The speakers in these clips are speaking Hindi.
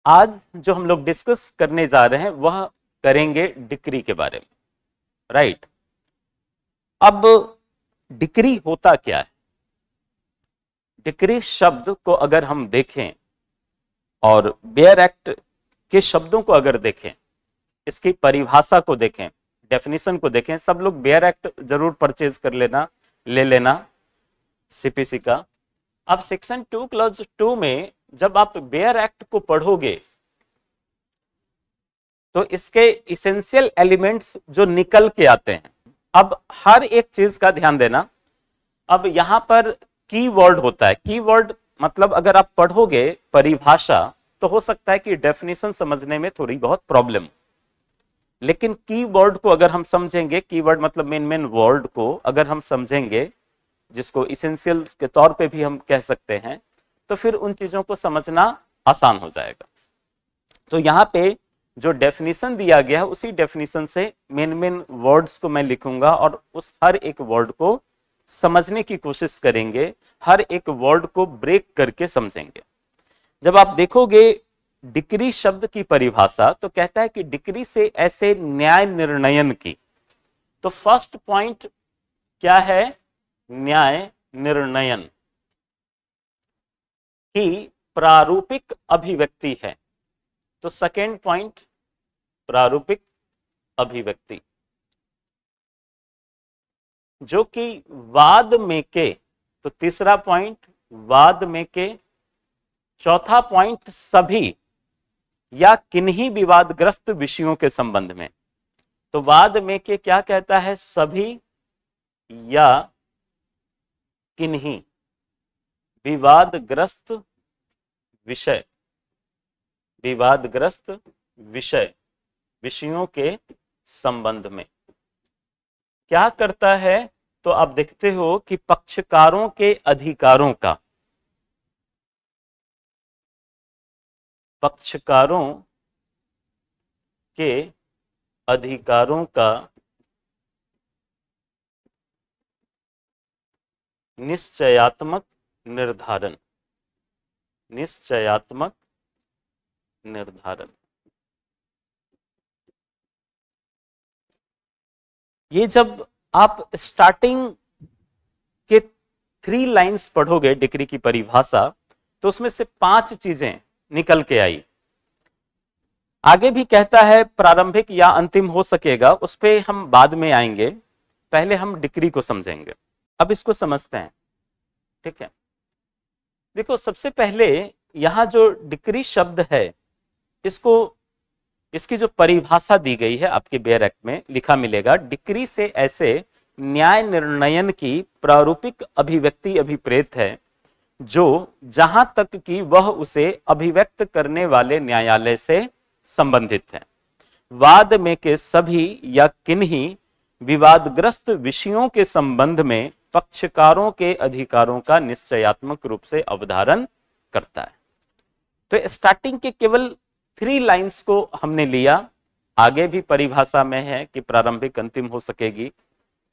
आज जो हम लोग डिस्कस करने जा रहे हैं वह करेंगे डिक्री के बारे में, राइट। अब डिक्री होता क्या है? डिक्री शब्द को अगर हम देखें और बेयर एक्ट के शब्दों को अगर देखें, इसकी परिभाषा को देखें, डेफिनेशन को देखें, सब लोग बेयर एक्ट जरूर परचेज कर लेना, ले लेना सीपीसी का। अब सेक्शन 2 क्लॉज 2 में जब आप बेयर एक्ट को पढ़ोगे तो इसके इसेंशियल एलिमेंट्स जो निकल के आते हैं, अब हर एक चीज का ध्यान देना। अब यहां पर कीवर्ड होता है, कीवर्ड मतलब अगर आप पढ़ोगे परिभाषा तो हो सकता है कि डेफिनेशन समझने में थोड़ी बहुत प्रॉब्लम, लेकिन कीवर्ड को अगर हम समझेंगे, कीवर्ड मतलब मेन मेन वर्ड को अगर हम समझेंगे, जिसको इसेंशियल के तौर पे भी हम कह सकते हैं, तो फिर उन चीजों को समझना आसान हो जाएगा। तो यहाँ पे जो डेफिनेशन दिया गया है उसी डेफिनेशन से मेन मेन वर्ड्स को मैं लिखूंगा और उस हर एक वर्ड को समझने की कोशिश करेंगे, हर एक वर्ड को ब्रेक करके समझेंगे। जब आप देखोगे डिक्री शब्द की परिभाषा तो कहता है कि डिक्री से ऐसे न्याय निर्णयन की, तो फर्स्ट पॉइंट क्या है? न्याय निर्णयन की प्रारूपिक अभिव्यक्ति है। तो सेकेंड पॉइंट प्रारूपिक अभिव्यक्ति, जो कि वाद में के, तो तीसरा पॉइंट वाद में के, चौथा पॉइंट सभी या किन्हीं विवादग्रस्त विषयों के संबंध में। तो वाद में के क्या कहता है? सभी या किन्हीं विवादग्रस्त विषय, विवादग्रस्त विषय, विषयों के संबंध में क्या करता है? तो आप देखते हो कि पक्षकारों के अधिकारों का, पक्षकारों के अधिकारों का निश्चयात्मक निर्धारण, निश्चयात्मक निर्धारण। ये जब आप स्टार्टिंग के 3 लाइंस पढ़ोगे डिक्री की परिभाषा, तो उसमें से 5 चीजें निकल के आई। आगे भी कहता है प्रारंभिक या अंतिम हो सकेगा, उस पे हम बाद में आएंगे, पहले हम डिक्री को समझेंगे। अब इसको समझते हैं, ठीक है। देखो, सबसे पहले यहां जो डिक्री शब्द है, इसको, इसकी जो परिभाषा दी गई है आपके बेयर एक्ट में लिखा मिलेगा, डिक्री से ऐसे न्याय निर्णयन की प्रारूपिक अभिव्यक्ति अभिप्रेत है जो जहां तक कि वह उसे अभिव्यक्त करने वाले न्यायालय से संबंधित है, वाद में के सभी या किन्हीं विवादग्रस्त विषयों के संबंध में पक्षकारों के अधिकारों का निश्चयात्मक रूप से अवधारण करता है। तो स्टार्टिंग के केवल 3 लाइंस को हमने लिया, आगे भी परिभाषा में है कि प्रारंभिक अंतिम हो सकेगी,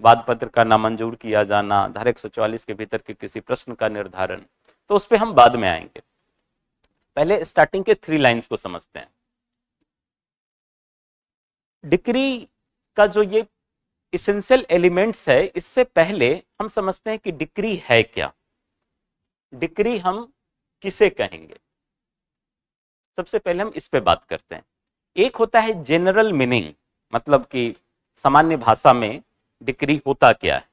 वाद पत्र का नामंजूर किया जाना, धारा 144 के भीतर के किसी प्रश्न का निर्धारण, तो उस पर हम बाद में आएंगे। पहले स्टार्टिंग के 3 लाइंस को समझते हैं। डिक्री का जो ये इसेंशियल एलिमेंट्स है, इससे पहले हम समझते हैं कि डिक्री है क्या, डिक्री हम किसे कहेंगे। सबसे पहले हम इस पे बात करते हैं। एक होता है जनरल मीनिंग, मतलब कि सामान्य भाषा में डिक्री होता क्या है,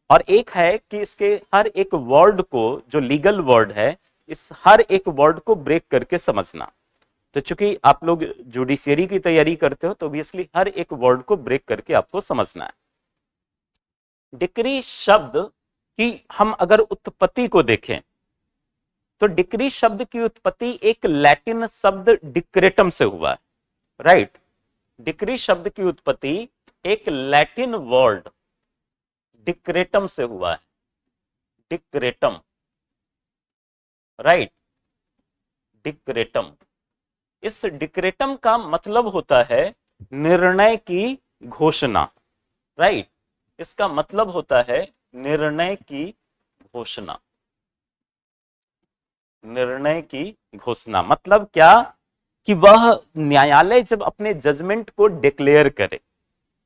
और एक है कि इसके हर एक वर्ड को, जो लीगल वर्ड है, इस हर एक वर्ड को ब्रेक करके समझना। तो चूंकि आप लोग जुडिशियरी की तैयारी करते हो तो ऑब्वियसली हर एक वर्ड को ब्रेक करके आपको समझना है। डिक्री शब्द की हम अगर उत्पत्ति को देखें तो डिक्री शब्द की उत्पत्ति एक लैटिन शब्द डिक्रेटम से हुआ है, राइट। डिक्री शब्द की उत्पत्ति एक लैटिन वर्ड डिक्रेटम से हुआ है, डिक्रेटम, राइट, डिक्रेटम। इस डिक्रेटम का मतलब होता है निर्णय की घोषणा, राइट। इसका मतलब होता है निर्णय की घोषणा, निर्णय की घोषणा। मतलब क्या कि वह न्यायालय जब अपने जजमेंट को डिक्लेयर करे,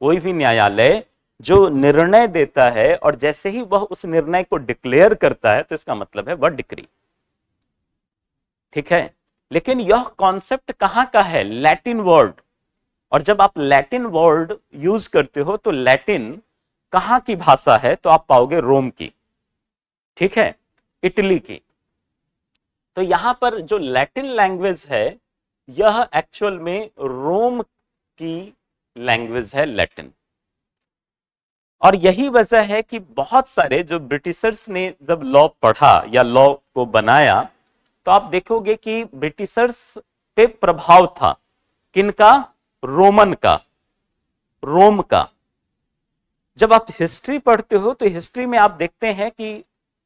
कोई भी न्यायालय जो निर्णय देता है और जैसे ही वह उस निर्णय को डिक्लेयर करता है तो इसका मतलब है वह डिक्री। ठीक है, लेकिन यह कॉन्सेप्ट कहां का है? Latin word. और जब आप लैटिन वर्ड यूज करते हो तो लैटिन कहां की भाषा है? तो आप पाओगे रोम की, ठीक है, इटली की। तो यहां पर जो लैटिन लैंग्वेज है यह एक्चुअल में रोम की लैंग्वेज है, लैटिन। और यही वजह है कि बहुत सारे जो ब्रिटिशर्स ने जब लॉ पढ़ा या लॉ को बनाया तो आप देखोगे कि ब्रिटिशर्स पे प्रभाव था किनका? रोमन का, रोम का। जब आप हिस्ट्री पढ़ते हो तो हिस्ट्री में आप देखते हैं कि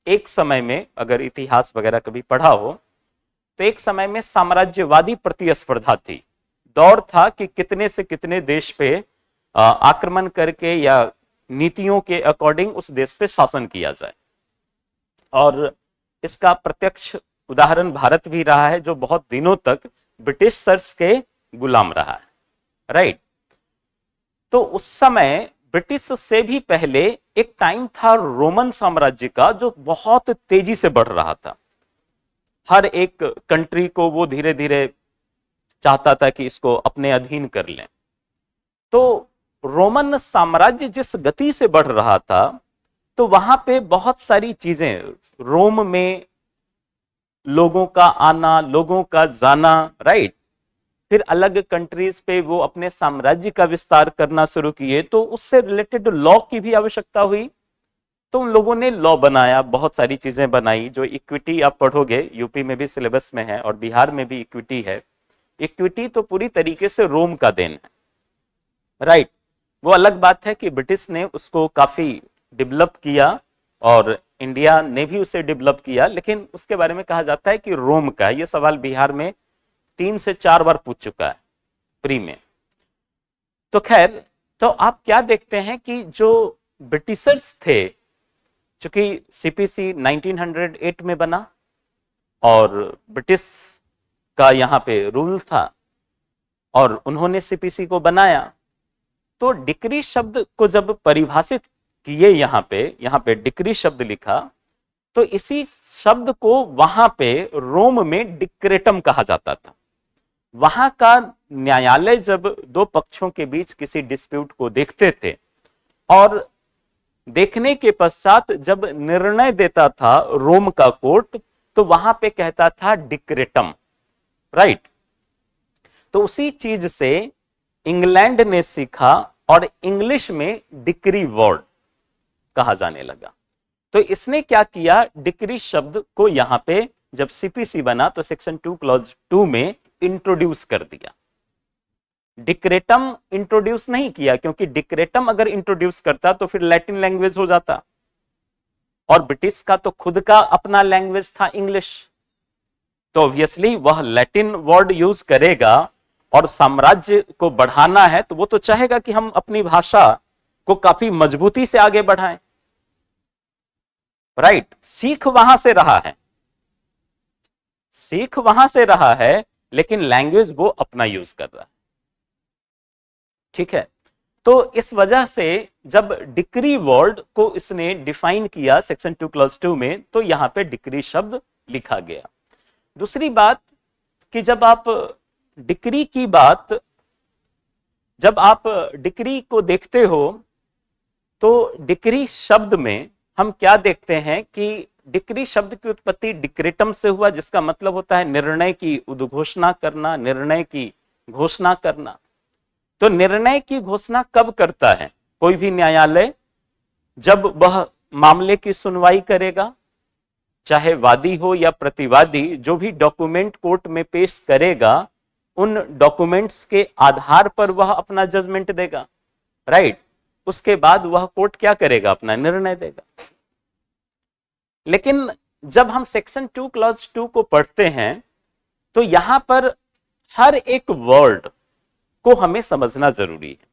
एक समय में, अगर इतिहास वगैरह कभी पढ़ा हो तो एक समय में साम्राज्यवादी प्रतिस्पर्धा थी। दौर था कि कितने से कितने देश पे आक्रमण करके या नीतियों के अकॉर्डिंग उस देश पे शासन किया जाए। और इसका प्रत्यक्ष उदाहरण भारत भी रहा है, जो बहुत दिनों तक ब्रिटिश सर्स के गुलाम रहा है, राइट। तो उस समय ब्रिटिश से भी पहले एक टाइम था रोमन साम्राज्य का जो बहुत तेजी से बढ़ रहा था। हर एक कंट्री को वो धीरे धीरे चाहता था कि इसको अपने अधीन कर लें। तो रोमन साम्राज्य जिस गति से बढ़ रहा था तो वहां पे बहुत सारी चीजें, रोम में लोगों का आना, लोगों का जाना, राइट, फिर अलग कंट्रीज पे वो अपने साम्राज्य का विस्तार करना शुरू किए, तो उससे रिलेटेड लॉ की भी आवश्यकता हुई। तो उन लोगों ने लॉ बनाया, बहुत सारी चीजें बनाई। जो इक्विटी आप पढ़ोगे, यूपी में भी सिलेबस में है और बिहार में भी इक्विटी है। इक्विटी तो पूरी तरीके से रोम का देन है, राइट। वो अलग बात है कि ब्रिटिश ने उसको काफी डेवलप किया और इंडिया ने भी उसे डेवलप किया, लेकिन उसके बारे में कहा जाता है कि रोम का। ये सवाल बिहार में 3 से 4 बार पूछ चुका है प्री में। तो खैर, तो आप क्या देखते हैं कि जो ब्रिटिशर्स थे, चूंकि सीपीसी 1908 में बना और ब्रिटिश का यहां पे रूल था और उन्होंने सीपीसी को बनाया, तो डिक्री शब्द को जब परिभाषित किए, यहां पे डिक्री शब्द लिखा, तो इसी शब्द को वहां पे रोम में डिक्रेटम कहा जाता था। वहां का न्यायालय जब दो पक्षों के बीच किसी डिस्प्यूट को देखते थे और देखने के पश्चात जब निर्णय देता था रोम का कोर्ट, तो वहां पे कहता था डिक्रेटम, राइट। तो उसी चीज से इंग्लैंड ने सीखा और इंग्लिश में डिक्री वर्ड कहा जाने लगा। तो इसने क्या किया, डिक्री शब्द को यहां पे जब सीपीसी बना तो सेक्शन 2 क्लॉज 2 में इंट्रोड्यूस कर दिया। डिक्रेटम इंट्रोड्यूस नहीं किया, क्योंकि डिक्रेटम अगर इंट्रोड्यूस करता तो फिर लैटिन लैंग्वेज हो जाता, और ब्रिटिश का तो खुद का अपना लैंग्वेज था इंग्लिश। तो ऑब्वियसली वह लैटिन वर्ड यूज करेगा, और साम्राज्य को बढ़ाना है तो वो तो चाहेगा कि हम अपनी भाषा को काफी मजबूती से आगे बढ़ाएं, राइट। सीख वहां से रहा है, सीख वहां से रहा है, लेकिन लैंग्वेज वो अपना यूज कर रहा है, ठीक है। तो इस वजह से जब डिक्री वर्ड को इसने डिफाइन किया सेक्शन 2 क्लॉज 2 में, तो यहां पे डिक्री शब्द लिखा गया। दूसरी बात कि जब आप डिक्री की बात, जब आप डिक्री को देखते हो तो डिक्री शब्द में हम क्या देखते हैं कि डिक्री शब्द की उत्पत्ति डिक्रेटम से हुआ, जिसका मतलब होता है निर्णय की उद्घोषणा करना, निर्णय की घोषणा करना। तो निर्णय की घोषणा कब करता है कोई भी न्यायालय? जब वह मामले की सुनवाई करेगा, चाहे वादी हो या प्रतिवादी, जो भी डॉक्यूमेंट कोर्ट में पेश करेगा उन डॉक्यूमेंट्स के आधार पर वह अपना जजमेंट देगा, राइट। उसके बाद वह कोर्ट क्या करेगा, अपना निर्णय देगा। लेकिन जब हम सेक्शन 2 क्लॉज 2 को पढ़ते हैं तो यहां पर हर एक वर्ड को हमें समझना जरूरी है।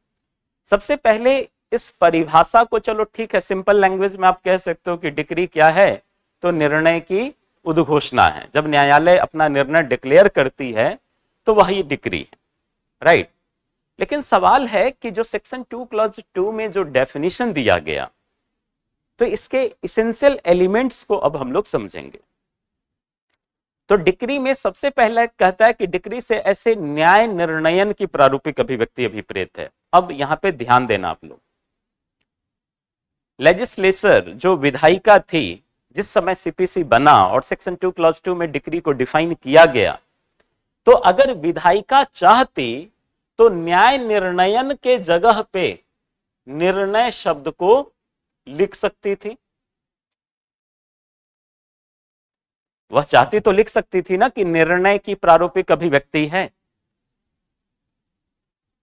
सबसे पहले इस परिभाषा को, चलो ठीक है, सिंपल लैंग्वेज में आप कह सकते हो कि डिक्री क्या है, तो निर्णय की उद्घोषणा है। जब न्यायालय अपना निर्णय डिक्लेयर करती है तो वही डिक्री है, राइट। लेकिन सवाल है कि जो सेक्शन 2 क्लॉज 2 में जो डेफिनेशन दिया गया, तो इसके इसेंशियल एलिमेंट्स को अब हम लोग समझेंगे। तो डिक्री में सबसे पहला कहता है कि डिक्री से ऐसे न्याय निर्णयन की प्रारूपिक अभिव्यक्ति अभिप्रेत है। अब यहां पे ध्यान देना आप लोग, लेजिस्लेचर जो विधायिका थी जिस समय सीपीसी बना और सेक्शन 2 क्लॉज 2 में डिक्री को डिफाइन किया गया, तो अगर विधायिका चाहती तो न्याय निर्णयन के जगह पे निर्णय शब्द को लिख सकती थी। वह चाहती तो लिख सकती थी ना कि निर्णय की प्रारूपिक अभिव्यक्ति है।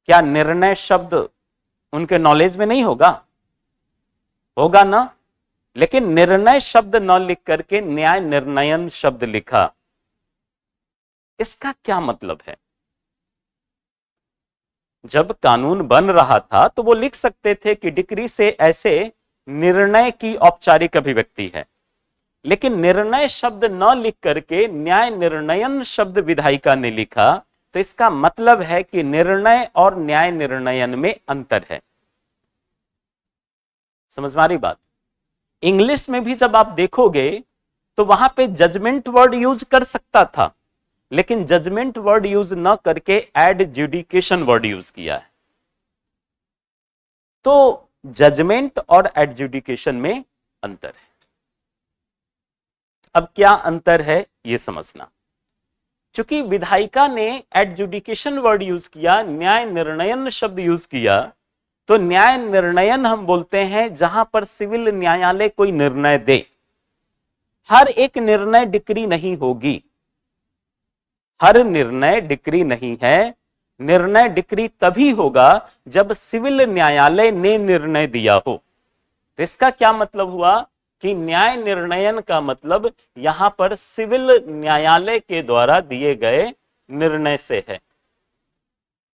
क्या निर्णय शब्द उनके नॉलेज में नहीं होगा? होगा ना। लेकिन निर्णय शब्द न लिख करके न्याय निर्णयन शब्द लिखा, इसका क्या मतलब है? जब कानून बन रहा था तो वो लिख सकते थे कि डिक्री से ऐसे निर्णय की औपचारिक अभिव्यक्ति है, लेकिन निर्णय शब्द न लिख करके न्याय निर्णयन शब्द विधायिका ने लिखा, तो इसका मतलब है कि निर्णय और न्याय निर्णयन में अंतर है। समझ में आ रही बात? इंग्लिश में भी जब आप देखोगे तो वहां पे जजमेंट वर्ड यूज कर सकता था, लेकिन जजमेंट वर्ड यूज न करके एडजुडिकेशन वर्ड यूज किया है। तो जजमेंट और एडजुडिकेशन में अंतर है। अब क्या अंतर है ये समझना। चूंकि विधायिका ने एडजुडिकेशन वर्ड यूज किया, न्याय निर्णयन शब्द यूज किया, तो न्याय निर्णयन हम बोलते हैं जहां पर सिविल न्यायालय कोई निर्णय दे। हर एक निर्णय डिक्री नहीं होगी, हर निर्णय डिक्री नहीं है। निर्णय डिक्री तभी होगा जब सिविल न्यायालय ने निर्णय दिया हो। तो इसका क्या मतलब हुआ कि न्याय निर्णयन का मतलब यहां पर सिविल न्यायालय के द्वारा दिए गए निर्णय से है,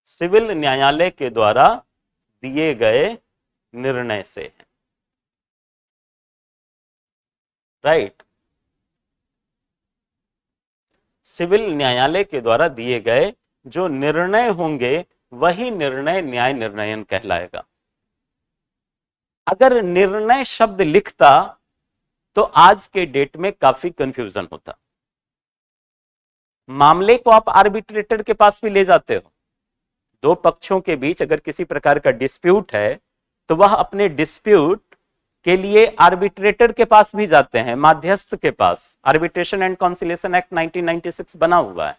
सिविल न्यायालय के द्वारा दिए गए निर्णय से है, राइट। सिविल न्यायालय के द्वारा दिए गए जो निर्णय होंगे वही निर्णय न्याय निर्णयन कहलाएगा। अगर निर्णय शब्द लिखता तो आज के डेट में काफी कंफ्यूजन होता। मामले को आप आर्बिट्रेटर के पास भी ले जाते हो, दो पक्षों के बीच अगर किसी प्रकार का डिस्प्यूट है तो वह अपने डिस्प्यूट के लिए आर्बिट्रेटर के पास भी जाते हैं, माध्यस्थ के पास। आर्बिट्रेशन एंड कॉन्सिलेशन एक्ट 1996 बना हुआ है।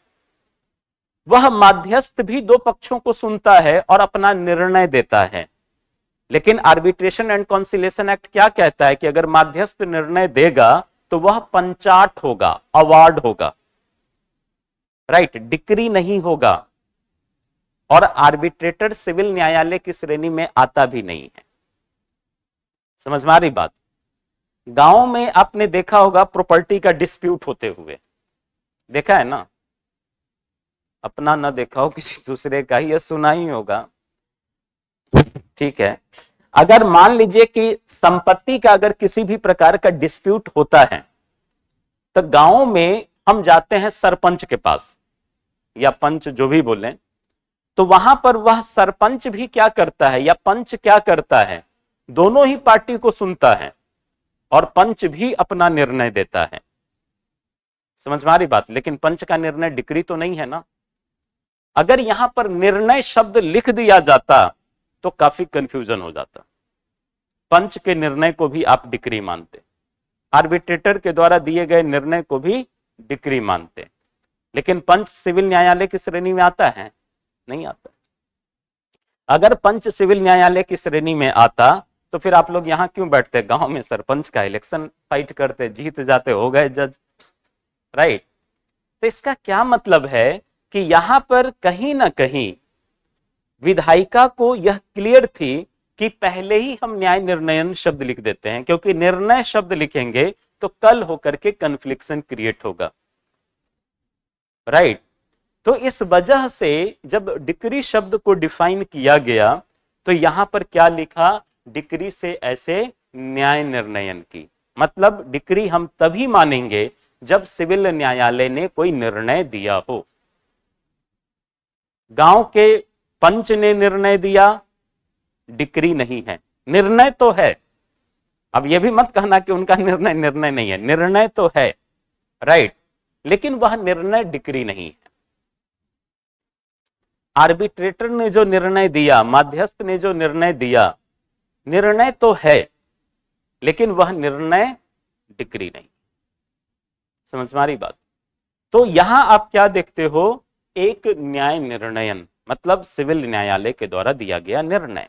वह माध्यस्थ भी दो पक्षों को सुनता है और अपना निर्णय देता है। लेकिन आर्बिट्रेशन एंड कॉन्सिलेशन एक्ट क्या कहता है कि अगर माध्यस्थ निर्णय देगा तो वह पंचाट होगा, अवार्ड होगा, राइट, डिक्री नहीं होगा। और आर्बिट्रेटर सिविल न्यायालय की श्रेणी में आता भी नहीं है। समझ में आ रही बात? गांव में आपने देखा होगा प्रॉपर्टी का डिस्प्यूट होते हुए, देखा है ना? अपना ना देखा हो, किसी दूसरे का ही, या सुना ही होगा, ठीक है। अगर मान लीजिए कि संपत्ति का अगर किसी भी प्रकार का डिस्प्यूट होता है तो गांव में हम जाते हैं सरपंच के पास, या पंच जो भी बोले, तो वहां पर वह सरपंच भी क्या करता है या पंच क्या करता है, दोनों ही पार्टी को सुनता है और पंच भी अपना निर्णय देता है। समझ में आ रही बात? लेकिन पंच का निर्णय डिक्री तो नहीं है ना। अगर यहां पर निर्णय शब्द लिख दिया जाता तो काफी कंफ्यूजन हो जाता। पंच के निर्णय को भी आप डिक्री मानते, आर्बिट्रेटर के द्वारा दिए गए निर्णय को भी डिक्री मानते, लेकिन पंच सिविल न्यायालय की श्रेणी में आता है? नहीं आता। अगर पंच सिविल न्यायालय की श्रेणी में आता तो फिर आप लोग यहां क्यों बैठते? गांव में सरपंच का इलेक्शन फाइट करते, जीत जाते, हो गए जज, राइट। तो इसका क्या मतलब है कि यहां पर कहीं ना कहीं विधायिका को यह क्लियर थी कि पहले ही हम न्याय निर्णयन शब्द लिख देते हैं, क्योंकि निर्णय शब्द लिखेंगे तो कल होकर के कन्फ्लिक्शन क्रिएट होगा, राइट। तो इस वजह से जब डिक्री शब्द को डिफाइन किया गया तो यहां पर क्या लिखा? डिक्री से ऐसे न्याय निर्णयन की, मतलब डिक्री हम तभी मानेंगे जब सिविल न्यायालय ने कोई निर्णय दिया हो। गांव के पंच ने निर्णय दिया, डिक्री नहीं है। निर्णय तो है, अब यह भी मत कहना कि उनका निर्णय निर्णय नहीं है, निर्णय तो है, राइट, लेकिन वह निर्णय डिक्री नहीं है। आर्बिट्रेटर ने जो निर्णय दिया, मध्यस्थ ने जो निर्णय दिया, निर्णय तो है, लेकिन वह निर्णय डिक्री नहीं। समझ में आ रही बात? तो यहां आप क्या देखते हो, एक न्याय निर्णयन, मतलब सिविल न्यायालय के द्वारा दिया गया निर्णय।